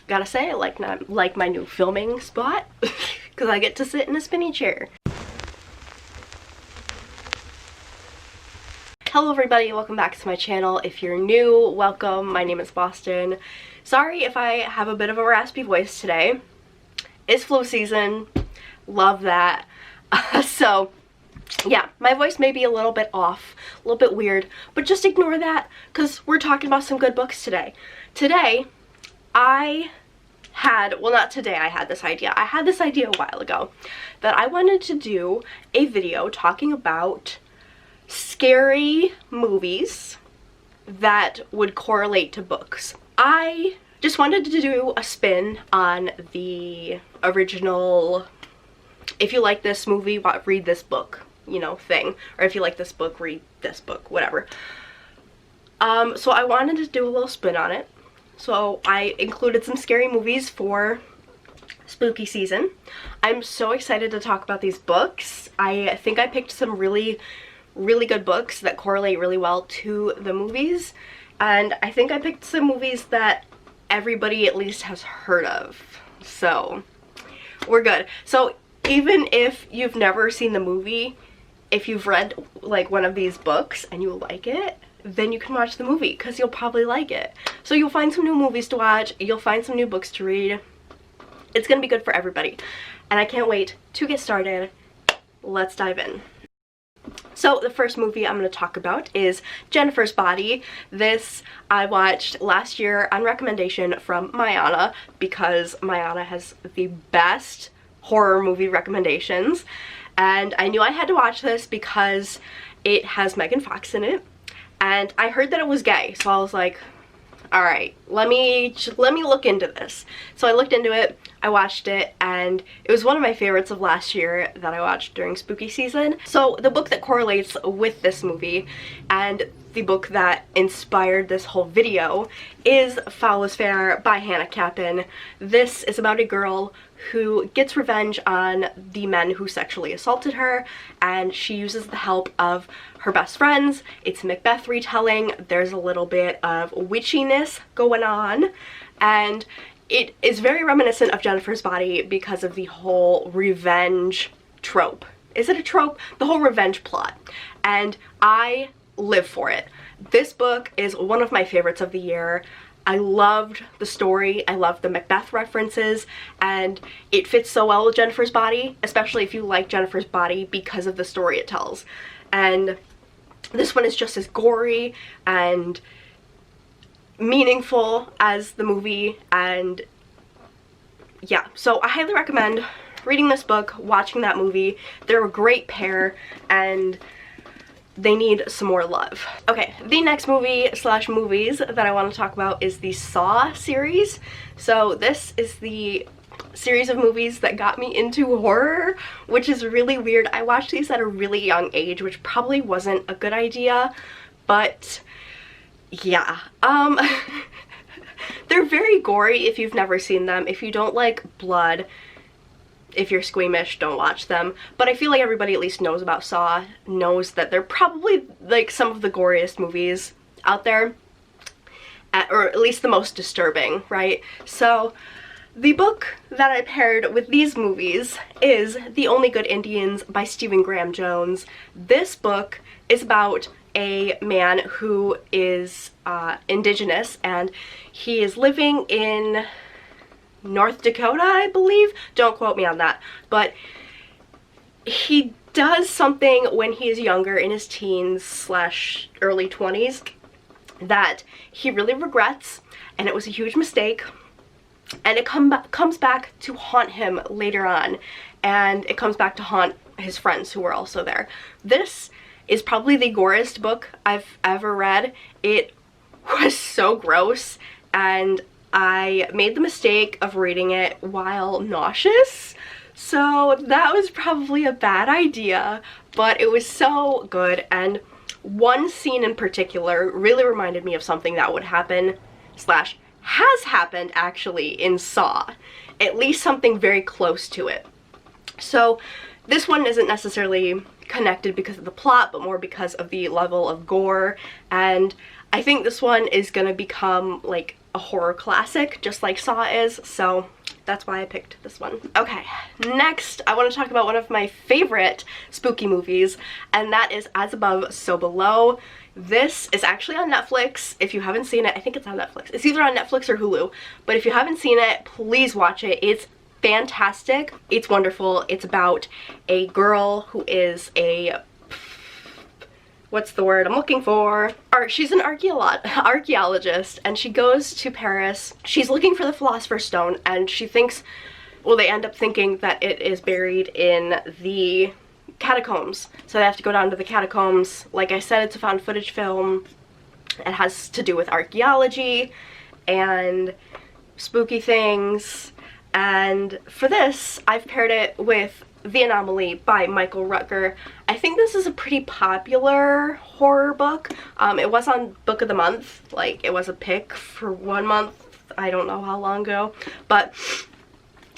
Gotta say, I like my new filming spot because I get to sit in a spinny chair. Hello everybody, welcome back to my channel. If you're new, welcome. My name is Boston. Sorry if I have a bit of a raspy voice today. It's flu season. Love that. So yeah, my voice may be a little bit off, a little bit weird, but just ignore that because we're talking about some good books today. Today, I had this idea. I had this idea a while ago that I wanted to do a video talking about scary movies that would correlate to books. I just wanted to do a spin on the original, if you like this movie, read this book, you know, thing. Or if you like this book, read this book, whatever. So I wanted to do a little spin on it. So I included some scary movies for spooky season. I'm so excited to talk about these books. I think I picked some really good books that correlate really well to the movies. And I think I picked some movies that everybody at least has heard of. So we're good. So even if you've never seen the movie, if you've read like one of these books and you like it, then you can watch the movie because you'll probably like it. So you'll find some new movies to watch, you'll find some new books to read. It's gonna be good for everybody. And I can't wait to get started. Let's dive in. So the first movie I'm going to talk about is Jennifer's Body. This I watched last year on recommendation from Mayana because Mayana has the best horror movie recommendations. And I knew I had to watch this because it has Megan Fox in it. And I heard that it was gay, so I was like, alright, let me look into this. So I looked into it, I watched it, and it was one of my favorites of last year that I watched during spooky season. So the book that correlates with this movie and the book that inspired this whole video is Foul is Fair by Hannah Capin. This is about a girl who gets revenge on the men who sexually assaulted her, and she uses the help of her best friends. It's a Macbeth retelling. There's a little bit of witchiness going on, and it is very reminiscent of Jennifer's Body because of the whole revenge trope. Is it a trope? The whole revenge plot. And I live for it. This book is one of my favorites of the year. I loved the story, I loved the Macbeth references, and it fits so well with Jennifer's Body, especially if you like Jennifer's Body because of the story it tells. And this one is just as gory and meaningful as the movie, and yeah, so I highly recommend reading this book, watching that movie. They're a great pair, and they need some more love. Okay, the next movie slash movies that I want to talk about is the Saw series. So this is the series of movies that got me into horror, which is really weird. I watched these at a really young age, which probably wasn't a good idea, but yeah. They're very gory if you've never seen them. If you don't like blood, if you're squeamish, don't watch them. But I feel like everybody at least knows about Saw, knows that they're probably like some of the goriest movies out there, or at least the most disturbing, right? So the book that I paired with these movies is The Only Good Indians by Stephen Graham Jones. This book is about a man who is indigenous, and he is living in North Dakota, I believe. Don't quote me on that. But he does something when he is younger, in his teens slash early 20s, that he really regrets, and it was a huge mistake. And it comes back to haunt him later on, and it comes back to haunt his friends who were also there. This is probably the goriest book I've ever read. It was so gross, and I made the mistake of reading it while nauseous, so that was probably a bad idea, but it was so good. And one scene in particular really reminded me of something that would happen slash has happened actually in Saw, at least something very close to it. So this one isn't necessarily connected because of the plot, but more because of the level of gore, and I think this one is gonna become like a horror classic, just like Saw is, so that's why I picked this one. Okay, next I want to talk about one of my favorite spooky movies, and that is As Above, So Below. This is actually on Netflix. If you haven't seen it, I think it's on Netflix. It's either on Netflix or Hulu, but if you haven't seen it, please watch it. It's fantastic. It's wonderful. It's about a girl who is a, what's the word I'm looking for? She's an archaeologist, and she goes to Paris. She's looking for the Philosopher's Stone, and she thinks, well, they end up thinking that it is buried in the catacombs. So they have to go down to the catacombs. Like I said, it's a found footage film. It has to do with archaeology and spooky things. And for this, I've paired it with The Anomaly by Michael Rutger. I think this is a pretty popular horror book. It was on Book of the Month. Like, it was a pick for 1 month. I don't know how long ago. But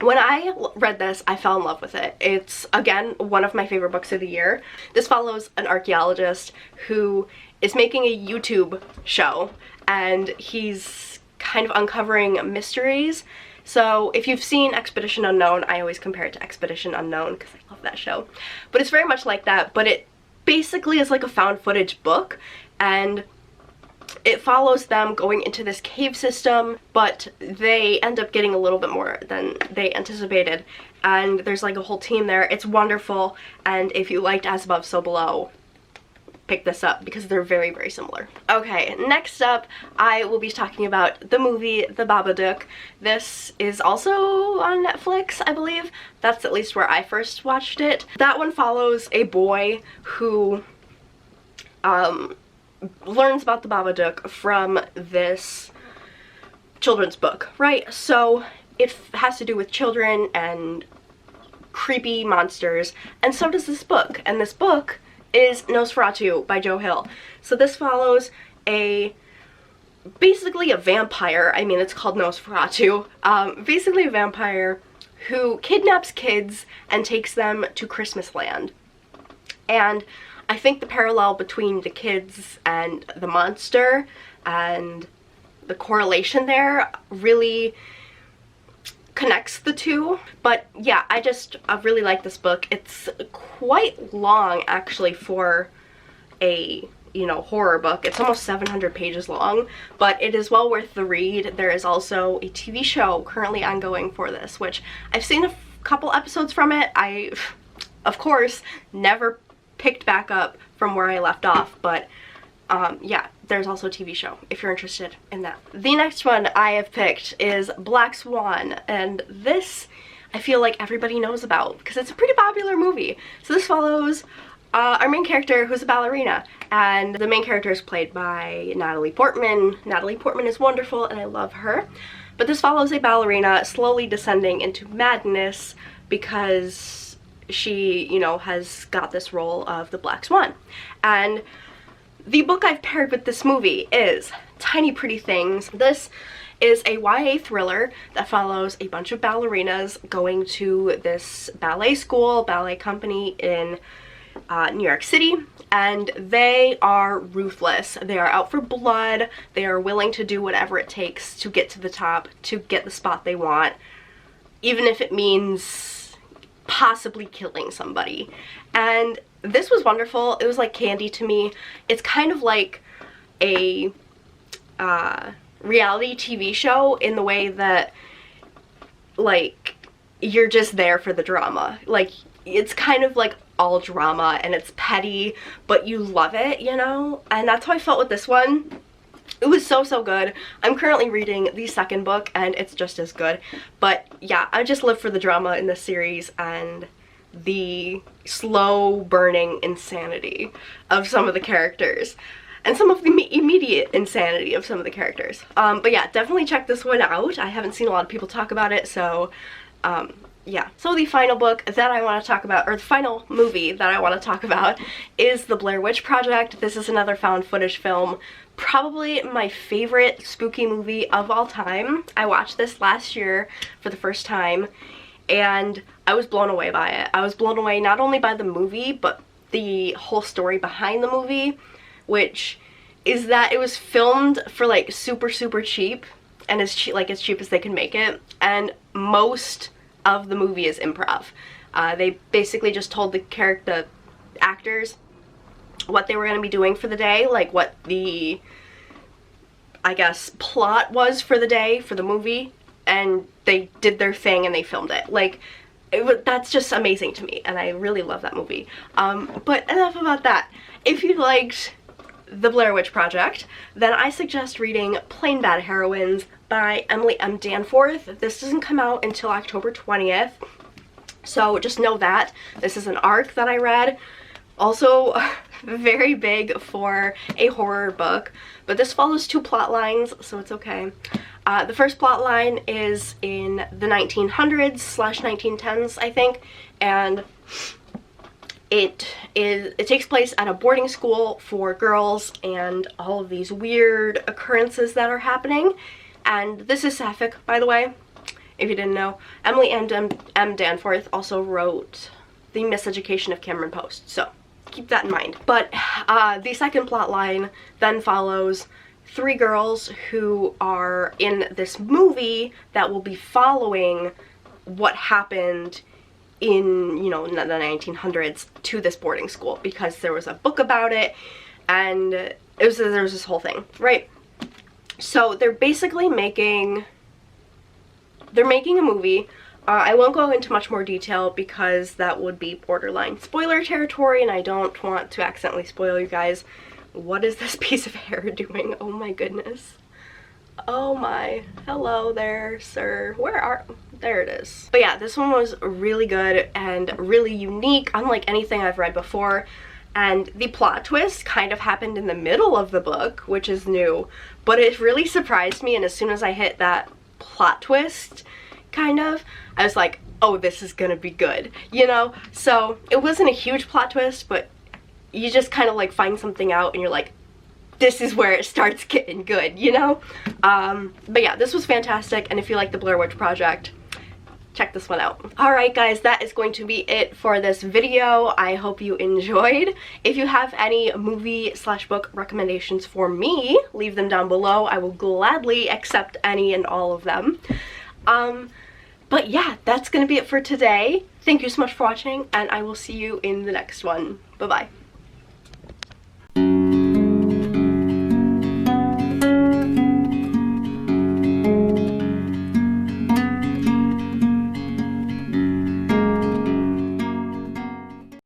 when I read this, I fell in love with it. It's, again, one of my favorite books of the year. This follows an archaeologist who is making a YouTube show, and he's kind of uncovering mysteries. So if you've seen Expedition Unknown, I always compare it to Expedition Unknown because I love that show. But it's very much like that, but it basically is like a found footage book, and it follows them going into this cave system, but they end up getting a little bit more than they anticipated, and there's like a whole team there. It's wonderful, and if you liked As Above, So Below, pick this up because they're very, very similar. Okay, next up, I will be talking about the movie The Babadook. This is also on Netflix, I believe. That's at least where I first watched it. That one follows a boy who learns about the Babadook from this children's book, right? So it has to do with children and creepy monsters, and so does this book. And this book is Nosferatu by Joe Hill. So this follows basically a vampire. I mean, it's called Nosferatu. Basically a vampire who kidnaps kids and takes them to Christmas Land. And I think the parallel between the kids and the monster and the correlation there really connects the two. But yeah, I really like this book. It's quite long actually for a, you know, horror book. It's almost 700 pages long, but it is well worth the read. There is also a TV show currently ongoing for this, which I've seen a couple episodes from it. I, of course, never picked back up from where I left off, but yeah, there's also a TV show if you're interested in that. The next one I have picked is Black Swan, and this I feel like everybody knows about because it's a pretty popular movie. So this follows our main character, who's a ballerina, and the main character is played by Natalie Portman. Natalie Portman is wonderful and I love her. But this follows a ballerina slowly descending into madness because she, you know, has got this role of the Black Swan. And the book I've paired with this movie is Tiny Pretty Things. This is a YA thriller that follows a bunch of ballerinas going to this ballet school, ballet company in New York City, and they are ruthless. They are out for blood. They are willing to do whatever it takes to get to the top, to get the spot they want, even if it means possibly killing somebody. And this was wonderful. It was like candy to me. It's kind of like a reality TV show in the way that, like, you're just there for the drama. Like, it's kind of like all drama and it's petty, but you love it, you know? And that's how I felt with this one. It was so, so good. I'm currently reading the second book and it's just as good. But yeah, I just live for the drama in this series and the slow burning insanity of some of the characters and some of the immediate insanity of some of the characters. But yeah, definitely check this one out. I haven't seen a lot of people talk about it, so yeah. So the final book that I want to talk about, or the final movie that I want to talk about, is The Blair Witch Project. This is another found footage film, probably my favorite spooky movie of all time. I watched this last year for the first time and I was blown away by it. I was blown away not only by the movie, but the whole story behind the movie, which is that it was filmed for like super cheap, and as cheap as they can make it, and most of the movie is improv. They basically just told the actors what they were going to be doing for the day, like what the, I guess, plot was for the day, for the movie, and they did their thing and they filmed it. Like, that's just amazing to me, and I really love that movie. But enough about that. If you liked The Blair Witch Project, then I suggest reading Plain Bad Heroines by Emily M. Danforth. This doesn't come out until October 20th, so just know that. This is an arc that I read. Also, very big for a horror book, but this follows two plot lines, so it's okay. The first plot line is in the 1900s/1910s, I think, and it takes place at a boarding school for girls, and all of these weird occurrences that are happening. And this is sapphic, by the way, if you didn't know. Emily M. Danforth also wrote The Miseducation of Cameron Post, so keep that in mind. But the second plot line then follows three girls who are in this movie that will be following what happened in, you know, the 1900s to this boarding school, because there was a book about it, and there was this whole thing, right? So they're basically making a movie. I won't go into much more detail because that would be borderline spoiler territory, and I don't want to accidentally spoil you guys. What is this piece of hair doing? Oh my goodness. Oh my. Hello there, sir. There it is. But yeah, this one was really good and really unique, unlike anything I've read before. And the plot twist kind of happened in the middle of the book, which is new, but it really surprised me, and as soon as I hit that plot twist, kind of, I was like, oh, this is gonna be good, you know? So it wasn't a huge plot twist, but you just kind of like find something out and you're like, this is where it starts getting good, you know? But yeah, this was fantastic, and if you like The Blair Witch Project, check this one out. Alright guys, that is going to be it for this video. I hope you enjoyed. If you have any movie/book recommendations for me, leave them down below. I will gladly accept any and all of them. But yeah, that's gonna be it for today. Thank you so much for watching, and I will see you in the next one. Bye-bye.